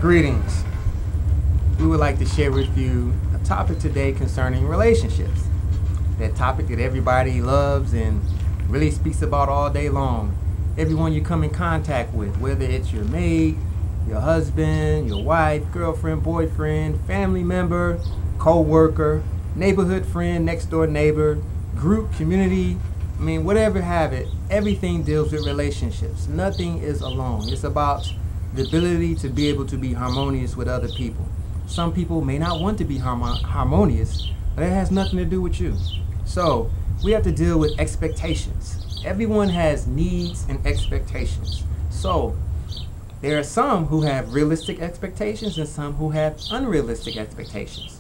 Greetings. We would like to share with you a topic today concerning relationships. That topic that everybody loves and really speaks about all day long. Everyone you come in contact with, whether it's your mate, your husband, your wife, girlfriend, boyfriend, family member, co-worker, neighborhood friend, next door neighbor, group, community, whatever have it, everything deals with relationships. Nothing is alone. It's about the ability to be able to be harmonious with other people. Some people may not want to be harmonious, but it has nothing to do with you. So we have to deal with expectations. Everyone has needs and expectations. So there are some who have realistic expectations and some who have unrealistic expectations.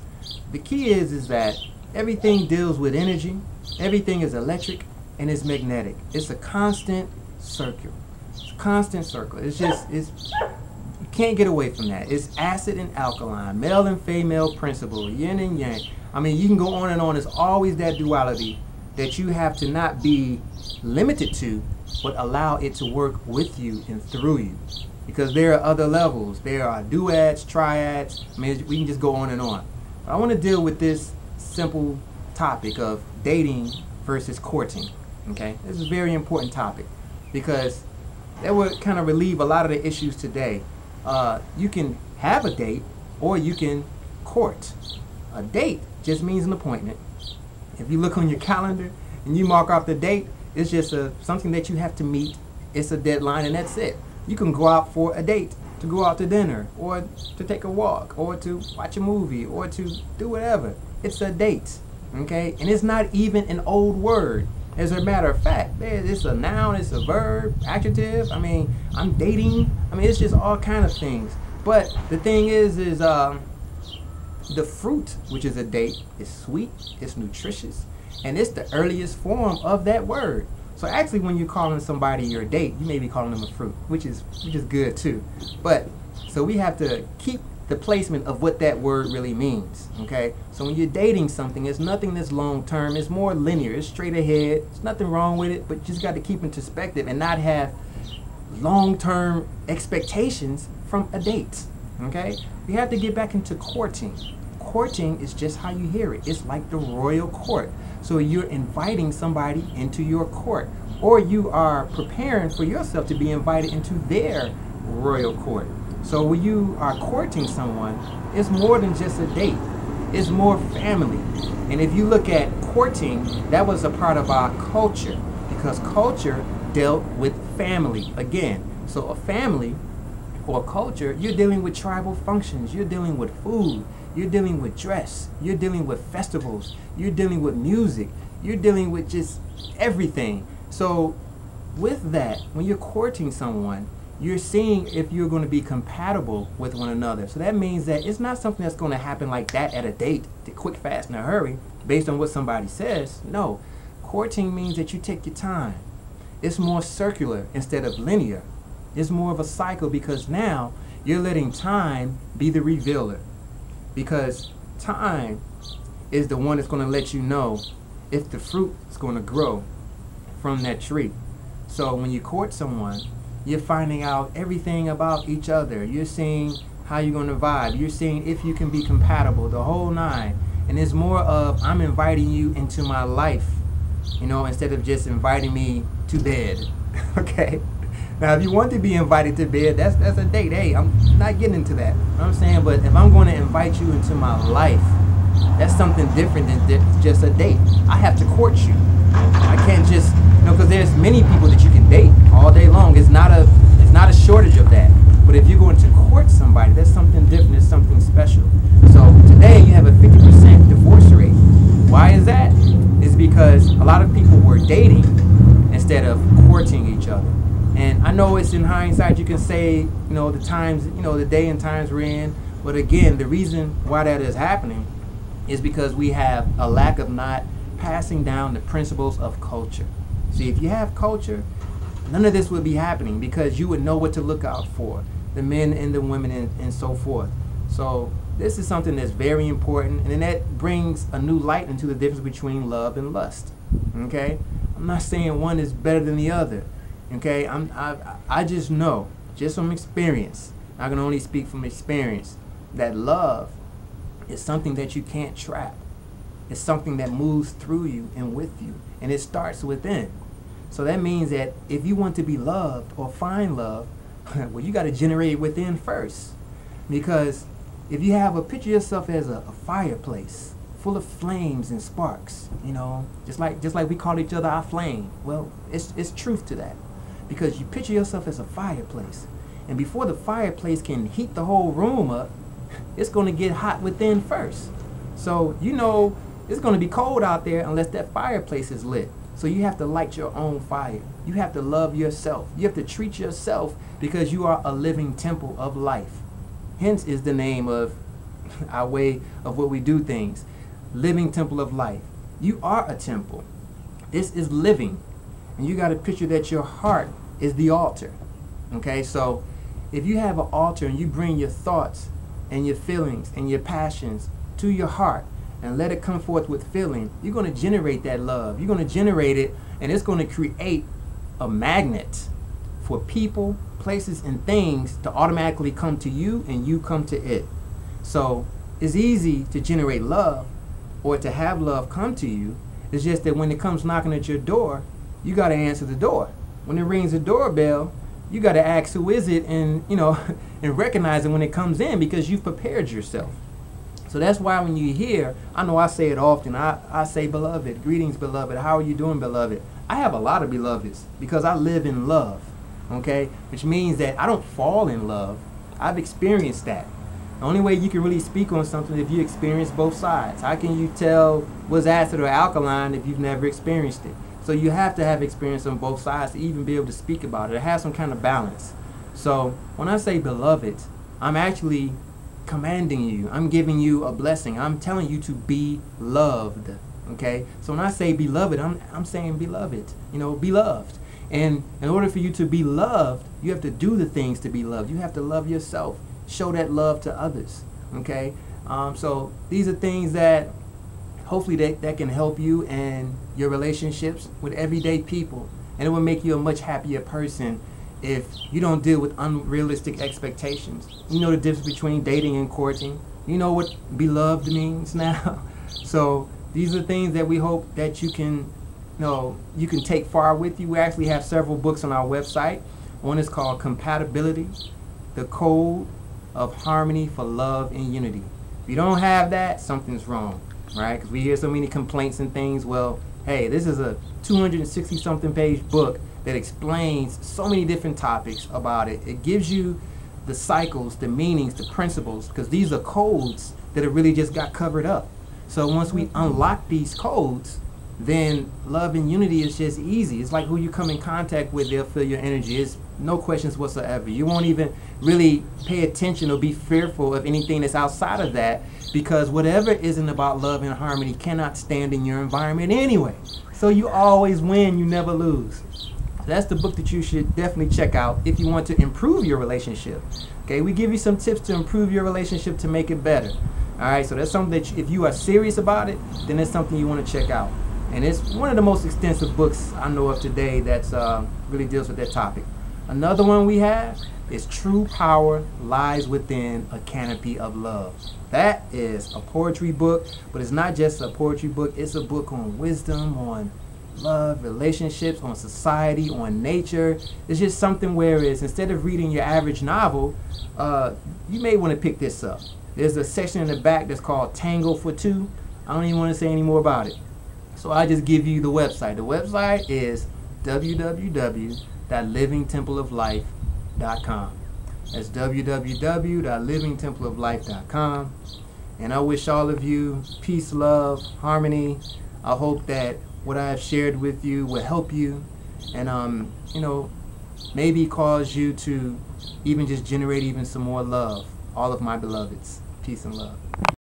The key is that everything deals with energy, everything is electric, and it's magnetic. It's a constant circle. It's a constant circle. You can't get away from that. It's acid and alkaline, male and female principle, yin and yang. You can go on and on. There's always that duality that you have to not be limited to, but allow it to work with you and through you. Because there are other levels. There are duads, triads. We can just go on and on. But I want to deal with this simple topic of dating versus courting. Okay, this is a very important topic because that would kind of relieve a lot of the issues today. You can have a date or you can court. A date just means an appointment. If you look on your calendar and you mark off the date, it's just something that you have to meet. It's a deadline and that's it. You can go out for a date, to go out to dinner or to take a walk or to watch a movie or to do whatever. It's a date, okay? And it's not even an old word. As a matter of fact, it's a noun, it's a verb, adjective. I'm dating. It's just all kind of things. But the thing is the fruit, which is a date, is sweet, it's nutritious, and it's the earliest form of that word. So actually, when you're calling somebody your date, you may be calling them a fruit, which is good too. But so we have to keep the placement of what that word really means, okay? So when you're dating something, it's nothing that's long-term. It's more linear. It's straight ahead. There's nothing wrong with it, but you just got to keep in perspective and not have long-term expectations from a date, okay? We have to get back into courting. Courting is just how you hear it. It's like the royal court. So you're inviting somebody into your court, or you are preparing for yourself to be invited into their royal court. So when you are courting someone, it's more than just a date. It's more family. And if you look at courting, that was a part of our culture because culture dealt with family again. So a family or culture, you're dealing with tribal functions. You're dealing with food. You're dealing with dress. You're dealing with festivals. You're dealing with music. You're dealing with just everything. So with that, when you're courting someone, you're seeing if you're going to be compatible with one another. So that means that it's not something that's going to happen like that at a date, quick, fast, in a hurry, based on what somebody says. No, courting means that you take your time. It's more circular instead of linear. It's more of a cycle because now you're letting time be the revealer. Because time is the one that's going to let you know if the fruit is going to grow from that tree. So when you court someone, you're finding out everything about each other. You're seeing how you're going to vibe. You're seeing if you can be compatible, the whole nine. And it's more of, I'm inviting you into my life, instead of just inviting me to bed, okay? Now, if you want to be invited to bed, that's a date. Hey, I'm not getting into that. You know what I'm saying? But if I'm going to invite you into my life, that's something different than just a date. I have to court you. I can't just, because there's many people that you can date all day long. It's not a shortage of that. But if you're going to court somebody, that's something different. It's something special. So today you have a 50% divorce rate. Why is that? It's because a lot of people were dating instead of courting each other. And I know it's in hindsight you can say, the times, the day and times we're in. But again, the reason why that is happening is because we have a lack of not passing down the principles of culture. See, if you have culture, none of this would be happening because you would know what to look out for, the men and the women and so forth. So this is something that's very important, and that brings a new light into the difference between love and lust. Okay? I'm not saying one is better than the other. Okay? I just know, just from experience, I can only speak from experience that love is something that you can't trap. It's something that moves through you and with you, and it starts within. So that means that if you want to be loved or find love, well, you got to generate it within first. Because if you have picture yourself as a fireplace full of flames and sparks, just like we call each other our flame. Well, it's truth to that. Because you picture yourself as a fireplace. And before the fireplace can heat the whole room up, it's going to get hot within first. So it's going to be cold out there unless that fireplace is lit. So you have to light your own fire. You have to love yourself. You have to treat yourself because you are a living temple of life. Hence is the name of our way of what we do things. Living temple of life. You are a temple. This is living. And you got to picture that your heart is the altar. Okay, so if you have an altar and you bring your thoughts and your feelings and your passions to your heart and let it come forth with feeling, you're going to generate that love. You're going to generate it, and it's going to create a magnet for people, places, and things to automatically come to you and you come to it. So it's easy to generate love or to have love come to you. It's just that when it comes knocking at your door, you got to answer the door. When it rings the doorbell, you got to ask who is it, and and recognize it when it comes in, because you've prepared yourself. So that's why when you hear, I know I say it often, I say, beloved, greetings, beloved, how are you doing, beloved? I have a lot of beloveds because I live in love, okay? Which means that I don't fall in love. I've experienced that. The only way you can really speak on something is if you experience both sides. How can you tell what's acid or alkaline if you've never experienced it? So you have to have experience on both sides to even be able to speak about it. It has some kind of balance. So when I say beloved, I'm actually commanding you. I'm giving you a blessing. I'm telling you to be loved. Okay? So when I say beloved, I'm saying beloved. Be loved. And in order for you to be loved, you have to do the things to be loved. You have to love yourself. Show that love to others. Okay? So these are things that hopefully that can help you in your relationships with everyday people. And it will make you a much happier person if you don't deal with unrealistic expectations. You know the difference between dating and courting. You know what beloved means now. So these are things that we hope that you can take far with you. We actually have several books on our website. One is called Compatibility, the Code of Harmony for Love and Unity. If you don't have that, something's wrong, right? Because we hear so many complaints and things. Well, hey, this is a 260-something page book that explains so many different topics about it. It gives you the cycles, the meanings, the principles, because these are codes that have really just got covered up. So once we unlock these codes, then love and unity is just easy. It's like who you come in contact with, they'll feel your energy. It's no questions whatsoever. You won't even really pay attention or be fearful of anything that's outside of that, because whatever isn't about love and harmony cannot stand in your environment anyway. So you always win, you never lose. That's the book that you should definitely check out if you want to improve your relationship. Okay, we give you some tips to improve your relationship to make it better. All right, so that's something that if you are serious about it, then it's something you want to check out. And it's one of the most extensive books I know of today that's really deals with that topic. Another one we have is True Power Lies Within a Canopy of Love. That is a poetry book, but it's not just a poetry book. It's a book on wisdom, on love, relationships, on society, on nature. It's just something where it's, instead of reading your average novel, you may want to pick this up. There's a section in the back that's called Tango for Two. I don't even want to say any more about it. So I just give you the website. The website is www.livingtempleoflife.com. That's www.livingtempleoflife.com. And I wish all of you peace, love, harmony. I hope that what I have shared with you will help you and, maybe cause you to even just generate even some more love. All of my beloveds. Peace and love.